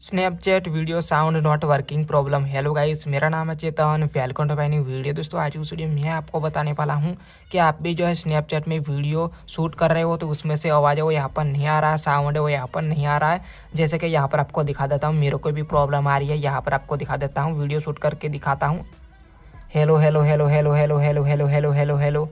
Snapchat video sound not working problem. Hello guys, मेरा नाम है Chetan. Welcome to my new video. दोस्तों आज उस वीडियो में मैं आपको बताने वाला हूं कि आप भी जो है स्नैपचैट में वीडियो शूट कर रहे हो तो उसमें से आवाज़ है वो यहाँ पर नहीं आ रहा है, साउंड है वो यहाँ पर नहीं आ रहा है। जैसे कि यहाँ पर आपको दिखा देता हूँ, मेरे को भी प्रॉब्लम आ रही है। यहाँ पर आपको दिखा देता हूँ, वीडियो शूट करके दिखाता हूँ। Hello hello hello hello hello hello hello hello hello hello.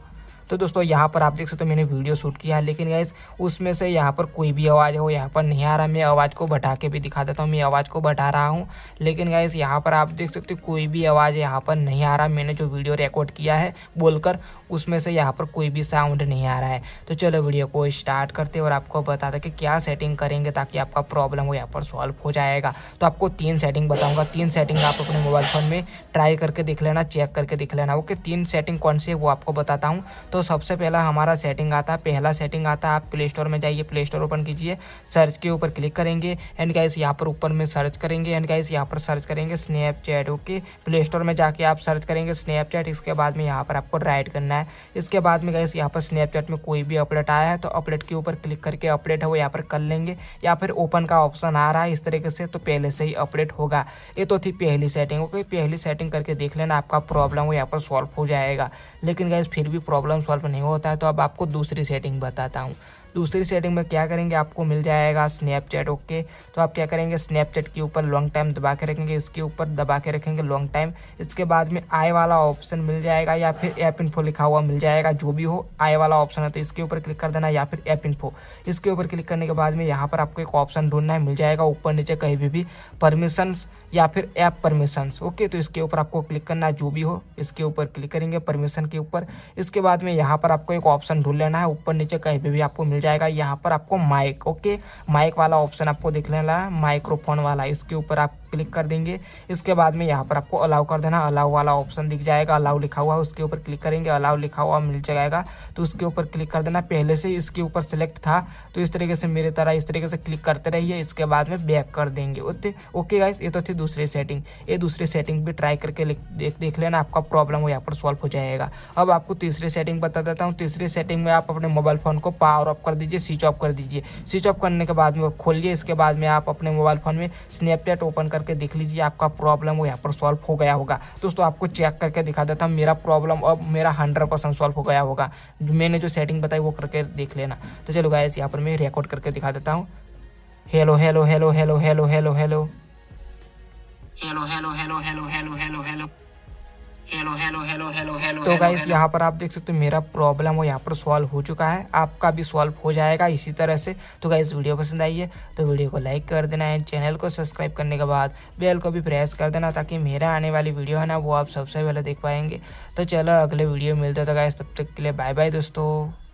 तो दोस्तों यहाँ पर आप देख सकते हो मैंने वीडियो शूट किया है, लेकिन गाइस उसमें से यहाँ पर कोई भी आवाज़ है वो यहाँ पर नहीं आ रहा। मैं आवाज़ को बढ़ा के भी दिखा देता हूँ, मैं आवाज़ को बढ़ा रहा हूँ, लेकिन गाइस यहाँ पर आप देख सकते हो कोई भी आवाज़ यहाँ पर नहीं आ रहा। मैंने जो वीडियो रिकॉर्ड किया है बोलकर उसमें से यहाँ पर कोई भी साउंड नहीं आ रहा है। तो चलो वीडियो को स्टार्ट करते और आपको बताते कि क्या सेटिंग करेंगे ताकि आपका प्रॉब्लम वो यहाँ पर सॉल्व हो जाएगा। तो आपको 3 सेटिंग बताऊँगा, 3 सेटिंग आप अपने मोबाइल फ़ोन में ट्राई करके देख लेना, चेक करके देख लेना। ओके, 3 सेटिंग कौन सी है वो आपको बताता हूँ। तो सबसे पहला हमारा सेटिंग आता है, पहला सेटिंग आता है, आप प्ले स्टोर में जाइए, प्ले स्टोर ओपन कीजिए, सर्च के ऊपर क्लिक करेंगे एंड गाइस यहाँ पर ऊपर में सर्च करेंगे एंड गाइस यहाँ पर सर्च करेंगे स्नैपचैट। ओके, प्ले स्टोर में जाके आप सर्च करेंगे स्नैपचैट। इसके बाद में यहाँ पर आपको राइट करना है। इसके बाद में गाइस यहाँ पर स्नैपचैट में कोई भी अपडेट आया है तो अपडेट के ऊपर क्लिक करके अपडेट है वो यहाँ पर कर लेंगे, या फिर ओपन का ऑप्शन आ रहा है इस तरीके से तो पहले से ही अपडेट होगा। ये तो थी पहली सेटिंग। ओके, पहली सेटिंग करके देख लेना, आपका प्रॉब्लम वो यहाँ पर सॉल्व हो जाएगा। लेकिन गाइस फिर भी प्रॉब्लम सॉल्व नहीं होता है तो अब आपको दूसरी सेटिंग बताता हूँ। दूसरी सेटिंग में क्या करेंगे, आपको मिल जाएगा स्नैपचैट। ओके, तो आप क्या करेंगे, स्नैपचैट के ऊपर लॉन्ग टाइम दबा के रखेंगे, इसके ऊपर दबा के रखेंगे लॉन्ग टाइम। इसके बाद में आई वाला ऑप्शन मिल जाएगा या फिर ऐप इन्फो लिखा हुआ मिल जाएगा, जो भी हो आई वाला ऑप्शन है तो इसके ऊपर क्लिक कर देना, या फिर ऐप इन्फो। इसके ऊपर क्लिक करने के बाद में यहाँ पर आपको एक ऑप्शन ढूंढना है, मिल जाएगा ऊपर नीचे कहीं भी परमिशंस या फिर ऐप परमिशंस। ओके, तो इसके ऊपर आपको क्लिक करना है, जो भी हो इसके ऊपर क्लिक करेंगे परमिशन के ऊपर। इसके बाद में यहाँ पर आपको एक ऑप्शन ढूंढ लेना है, ऊपर नीचे कहीं भी आपको मिल जाएगा। यहाँ पर आपको माइक, ओके, माइक वाला ऑप्शन आपको दिख लेना है, माइक्रोफोन वाला, इसके ऊपर आप क्लिक कर देंगे। इसके बाद में यहाँ पर आपको अलाउ कर देना, अलाउ वाला ऑप्शन दिख जाएगा, अलाउ लिखा हुआ है उसके ऊपर क्लिक करेंगे, अलाउ लिखा हुआ मिल जाएगा तो उसके ऊपर क्लिक कर देना। पहले से इसके ऊपर सेलेक्ट था तो इस तरीके से मेरे तरह इस तरीके से क्लिक करते रहिए, इसके बाद में बैक कर देंगे। ओके गाइस, ये तो थी दूसरी सेटिंग। ये दूसरी सेटिंग भी ट्राई करके देख लेना, आपका प्रॉब्लम वो यहाँ पर सॉल्व हो जाएगा। अब आपको तीसरी सेटिंग बता देता हूँ। तीसरी सेटिंग में आप अपने मोबाइल फ़ोन को पावर ऑफ कर दीजिए, स्विच ऑफ कर दीजिए। स्विच ऑफ करने के बाद में खोलिए, इसके बाद में आप अपने मोबाइल फ़ोन में स्नैपचैट ओपन करके देख लीजिए, आपका प्रॉब्लम वो यहाँ पर सॉल्व हो गया होगा। दोस्तों आपको चेक करके दिखा देता हूँ, मेरा प्रॉब्लम अब मेरा 100% सॉल्व हो गया होगा। मैंने जो सेटिंग बताई वो करके देख लेना। तो चलो गाइस, यहाँ पर मैं रिकॉर्ड करके दिखा देता हूँ। Hello hello hello hello hello hello hello hello hello hello hello hello hello hello hello hello hello hello hello. तो गाइस यहाँ पर आप देख सकते हो मेरा प्रॉब्लम वो यहाँ पर सॉल्व हो चुका है, आपका भी सॉल्व हो जाएगा इसी तरह से। तो गाइस वीडियो पसंद आई है तो वीडियो को लाइक कर देना है, चैनल को सब्सक्राइब करने के बाद बेल को भी प्रेस कर देना ताकि मेरा आने वाली वीडियो है ना वो आप सबसे पहले देख पाएंगे। तो चलो अगले वीडियो मिलते हैं, तो गाइस तब तक के लिए बाय बाय दोस्तों।